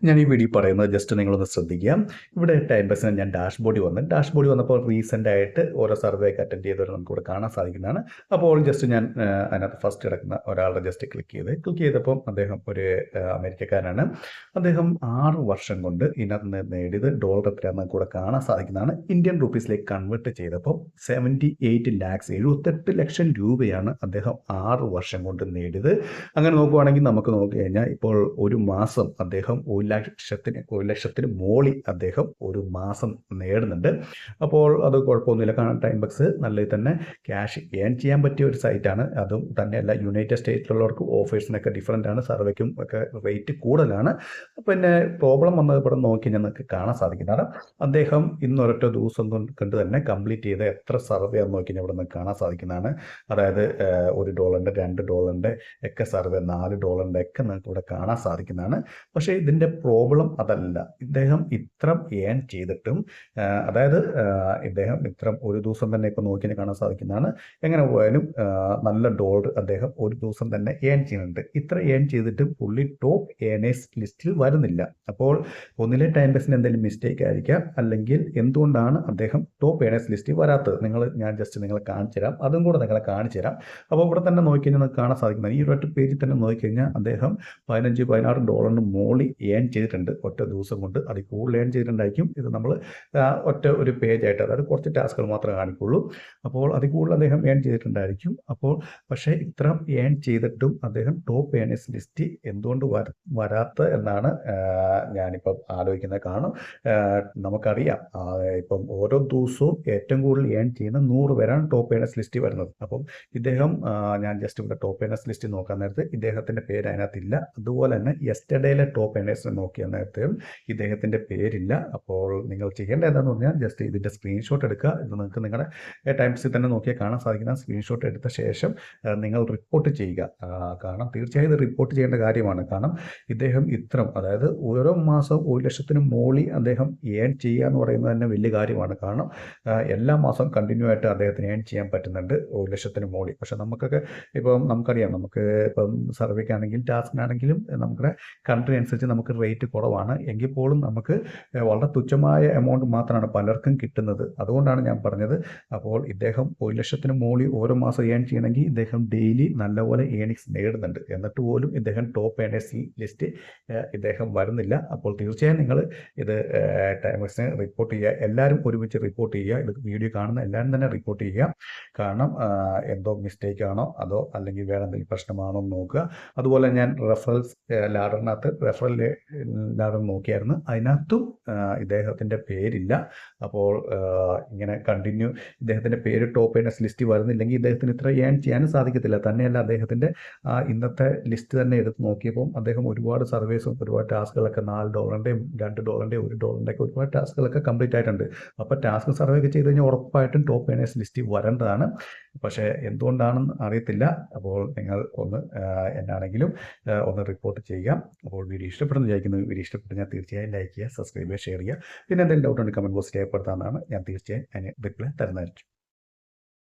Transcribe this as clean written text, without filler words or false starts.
ഞാൻ ഈ വീഡിയോ പറയുന്നത് ജസ്റ്റ് നിങ്ങളൊന്ന് ശ്രദ്ധിക്കുക. ഇവിടെ ടൈം ബസിന് ഞാൻ ഡാഷ്ബോർഡിൽ വന്നപ്പോൾ റീസെൻ്റ് ആയിട്ട് ഓരോ സർവേ ഒക്കെ അറ്റൻഡ് ചെയ്തവർ നമുക്കിവിടെ കാണാൻ സാധിക്കുന്നതാണ്. അപ്പോൾ ജസ്റ്റ് ഞാൻ അതിനകത്ത് ഫസ്റ്റ് കിടക്കുന്ന ഒരാളുടെ ജസ്റ്റ് ക്ലിക്ക് ചെയ്തപ്പോൾ അദ്ദേഹം ഒരു അമേരിക്കക്കാരനാണ്. അദ്ദേഹം 6 വർഷം കൊണ്ട് ഇതിനകത്ത് നേടിയത് ഡോളർ എത്രയാണെന്ന് കൂടെ കാണാൻ സാധിക്കുന്നതാണ്. ഇന്ത്യൻ റുപ്പീസിലേക്ക് കൺവേർട്ട് ചെയ്തപ്പോൾ 78 ലാക്സ് 78 ലക്ഷം രൂപയാണ് അദ്ദേഹം 6 വർഷം കൊണ്ട് നേടിയത്. അങ്ങനെ നോക്കുവാണെങ്കിൽ നമുക്ക് നോക്കി കഴിഞ്ഞാൽ ഇപ്പോൾ ഒരു മാസം അദ്ദേഹം 1 ലക്ഷത്തിന് മോളി അദ്ദേഹം ഒരു മാസം നേടുന്നുണ്ട്. അപ്പോൾ അത് കുഴപ്പമൊന്നുമില്ല. കാരണം ടൈം ബക്സ് നല്ല തന്നെ ക്യാഷ് ഏൺ ചെയ്യാൻ പറ്റിയ ഒരു സൈറ്റാണ്. അതും തന്നെയല്ല യൂണൈറ്റഡ് സ്റ്റേറ്റിലുള്ളവർക്ക് ഓഫേഴ്സിനൊക്കെ ഡിഫറൻ്റ് ആണ്, സർവേക്കും ഒക്കെ റേറ്റ് കൂടുതലാണ്. പിന്നെ പ്രോബ്ലം വന്നത് ഇവിടെ നോക്കി ഞങ്ങൾക്ക് കാണാൻ സാധിക്കുന്നതാണ്. അദ്ദേഹം ഇന്നൊരൊറ്റ ദിവസം കൊണ്ട് തന്നെ കംപ്ലീറ്റ് ചെയ്ത എത്ര സർവേ എന്ന് നോക്കി ഇവിടെ നിന്ന് കാണാൻ സാധിക്കുന്നതാണ്. അതായത് $1, $2 ഒക്കെ സർവേ, $4 ഒക്കെ നിങ്ങൾക്ക് ഇവിടെ കാണാൻ സാധിക്കുന്നതാണ്. പക്ഷേ ഇതിൻ്റെ പ്രോബ്ലം അതല്ല. ഇദ്ദേഹം ഇത്ര ഏൺ ചെയ്തിട്ടും അതായത് ഇദ്ദേഹം ഇത്ര ഒരു ദിവസം തന്നെ ഇപ്പോൾ നോക്കി കാണാൻ സാധിക്കുന്നതാണ്. എങ്ങനെ പോയാലും നല്ല ഡോളർ അദ്ദേഹം ഒരു ദിവസം തന്നെ ഏൺ ചെയ്യുന്നുണ്ട്. ഇത്ര ഏൺ ചെയ്തിട്ടും പുള്ളി ടോപ്പ് ഏണേഴ്സ് ലിസ്റ്റിൽ വരുന്നില്ല. അപ്പോൾ ഒന്നിലെ ടൈം ബസിന് എന്തെങ്കിലും മിസ്റ്റേക്ക് ആയിരിക്കാം, അല്ലെങ്കിൽ എന്തുകൊണ്ടാണ് അദ്ദേഹം ടോപ്പ് ഏണേഴ്സ് ലിസ്റ്റിൽ വരാത്തത് ഞാൻ ജസ്റ്റ് നിങ്ങളെ കാണിച്ചു തരാം. അതും കൂടെ നിങ്ങളെ കാണിച്ചു തരാം. അപ്പോൾ ഇവിടെ തന്നെ നോക്കിക്കഴിഞ്ഞാൽ നിങ്ങൾക്ക് കാണാൻ സാധിക്കുന്നത് ഈ ഒരൊറ്റ പേജിൽ തന്നെ നോക്കിക്കഴിഞ്ഞാൽ അദ്ദേഹം $15-16 മോളി ഏൺ ചെയ്തിട്ടുണ്ട് ഒറ്റ ദിവസം കൊണ്ട്. അതിൽ കൂടുതൽ ഏൺ ചെയ്തിട്ടുണ്ടായിരിക്കും. ഇത് നമ്മൾ ഒറ്റ ഒരു പേജായിട്ട്, അതായത് കുറച്ച് ടാസ്കുകൾ മാത്രമേ കാണിക്കുള്ളൂ. അപ്പോൾ അതിൽ കൂടുതൽ അദ്ദേഹം ഏൺ ചെയ്തിട്ടുണ്ടായിരിക്കും. പക്ഷേ ഇത്ര ഏൺ ചെയ്തിട്ടും അദ്ദേഹം ടോപ്പ് ഏണേഴ്സ് ലിസ്റ്റ് എന്തുകൊണ്ട് വരാത്ത എന്നാണ് ഞാനിപ്പം ആലോചിക്കുന്നത്. കാരണം നമുക്കറിയാം ഇപ്പം ഓരോ ദിവസവും ഏറ്റവും കൂടുതൽ ഏൺ ചെയ്യുന്ന 100 പേരാണ് ടോപ്പ് ഏണേഴ്സ് ലിസ്റ്റിൽ വരുന്നത്. അപ്പം ഇദ്ദേഹം ഞാൻ ജസ്റ്റ് ഇവിടെ ടോപ്പ് ഏണേഴ്സ് ലിസ്റ്റ് നോക്കാൻ നേരത്ത് ഇദ്ദേഹത്തിൻ്റെ പേര് അതിനകത്തില്ല. അതുപോലെ തന്നെ യെസ്റ്റർഡേയിലെ ടോപ്പ് ഏണേഴ്സ് നോക്കിയ നേരത്തെയും ഇദ്ദേഹത്തിൻ്റെ പേരില്ല. അപ്പോൾ നിങ്ങൾ ചെയ്യേണ്ടത് എന്താണെന്ന് പറഞ്ഞാൽ ജസ്റ്റ് ഇതിൻ്റെ സ്ക്രീൻഷോട്ട് എടുക്കുക. ഇത് നിങ്ങൾക്ക് നിങ്ങളുടെ ടൈംസിൽ തന്നെ നോക്കിയാൽ കാണാൻ സാധിക്കുന്ന സ്ക്രീൻഷോട്ട് എടുത്ത ശേഷം നിങ്ങൾ റിപ്പോർട്ട് ചെയ്യുക. കാരണം തീർച്ചയായും ഇത് റിപ്പോർട്ട് ചെയ്യേണ്ട കാര്യമാണ്. കാരണം ഇദ്ദേഹം അതായത് ഓരോ മാസവും 1 ലക്ഷത്തിന് മോളി അദ്ദേഹം ഏൺ ചെയ്യുക എന്ന് പറയുന്നത് തന്നെ വലിയ കാര്യമാണ്. കാരണം എല്ലാ മാസവും കണ്ടിന്യൂ ആയിട്ട് അദ്ദേഹത്തിന് ഏൺ ചെയ്യാൻ പറ്റുന്നുണ്ട് 1 ലക്ഷത്തിന് മോളി. പക്ഷെ നമുക്കൊക്കെ ഇപ്പം നമുക്കറിയാം, നമുക്ക് ഇപ്പം സർവേക്കാണെങ്കിലും ടാസ്കിനാണെങ്കിലും നമ്മുടെ കൺട്രി അനുസരിച്ച് നമുക്ക് റേറ്റ് കുറവാണ്. എങ്കിൽ പോലും നമുക്ക് വളരെ തുച്ഛമായ എമൗണ്ട് മാത്രമാണ് പലർക്കും കിട്ടുന്നത്. അതുകൊണ്ടാണ് ഞാൻ പറഞ്ഞത്. അപ്പോൾ ഇദ്ദേഹം 1 ലക്ഷത്തിന് മോളി ഓരോ മാസം ഏൺ ചെയ്യണമെങ്കിൽ ഇദ്ദേഹം ഡെയിലി നല്ലപോലെ ഏണിങ്സ് നേടുന്നുണ്ട്. എന്നിട്ട് പോലും ഇദ്ദേഹം ടോപ്പ് ഏണേഴ്സ് ലിസ്റ്റ് ഇദ്ദേഹം വരുന്നില്ല. അപ്പോൾ തീർച്ചയായും നിങ്ങൾ ഇത് ടൈമേഴ്സിനെ റിപ്പോർട്ട് ചെയ്യുക. എല്ലാവരും ഒരുമിച്ച് റിപ്പോർട്ട് ചെയ്യുക. ഇത് വീഡിയോ കാണുന്ന എല്ലാവരും തന്നെ റിപ്പോർട്ട് ചെയ്യുക. കാരണം എന്തോ മിസ്റ്റേക്ക് ആണോ അതോ അല്ലെങ്കിൽ വേറെ എന്തെങ്കിലും പ്രശ്നമാണോ എന്ന് നോക്കുക. അതുപോലെ ഞാൻ റെഫറൽസ് റെഫറൽ ലാഡർ നോക്കിയായിരുന്നു. അതിനകത്തും ഇദ്ദേഹത്തിൻ്റെ പേരില്ല. അപ്പോൾ ഇങ്ങനെ കണ്ടിന്യൂ ഇദ്ദേഹത്തിൻ്റെ പേര് ടോപ്പ് ഏണേഴ്സ് ലിസ്റ്റ് വരുന്നില്ലെങ്കിൽ ഇദ്ദേഹത്തിന് ഇത്ര ഏൺ ചെയ്യാനും സാധിക്കത്തില്ല. തന്നെയല്ല അദ്ദേഹത്തിൻ്റെ ഇന്നത്തെ ലിസ്റ്റ് തന്നെ എടുത്ത് നോക്കിയപ്പോൾ അദ്ദേഹം ഒരുപാട് സർവീസും ഒരുപാട് ടാസ്കുകളൊക്കെ $4-ൻ്റെയും $2-ൻ്റെയും $1-ൻ്റെയൊക്കെ ഒരുപാട് ടാസ്കുകളൊക്കെ കംപ്ലീറ്റ് ആയിട്ടുണ്ട്. അപ്പോൾ ടാസ്ക് സർവേ ഒക്കെ ചെയ്ത് കഴിഞ്ഞാൽ ഉറപ്പായിട്ടും ടോപ്പ് ഏണേഴ്സ് ലിസ്റ്റ് വരേണ്ടതാണ്. പക്ഷേ എന്തുകൊണ്ടാണെന്ന് അറിയത്തില്ല. അപ്പോൾ നിങ്ങൾ ഒന്ന് എന്നാണെങ്കിലും ഒന്ന് റിപ്പോർട്ട് ചെയ്യുക. അപ്പോൾ വീഡിയോ ഇഷ്ടപ്പെടുന്നു വിചാരിക്കുന്നു. വീഡിയോ ഇഷ്ടപ്പെട്ട് ഞാൻ തീർച്ചയായും ലൈക്ക് ചെയ്യുക, സബ്സ്ക്രൈബ് ചെയ്യുക, ഷെയർ ചെയ്യുക. പിന്നെ എന്തെങ്കിലും ഡൗട്ട് ഉണ്ടെങ്കിൽ കമൻറ്റ് ബോക്സിൽ രേഖപ്പെടുത്താവുന്നതാണ്. ഞാൻ തീർച്ചയായും അതിന് റിപ്ലൈ തരുന്നതായിരിക്കും.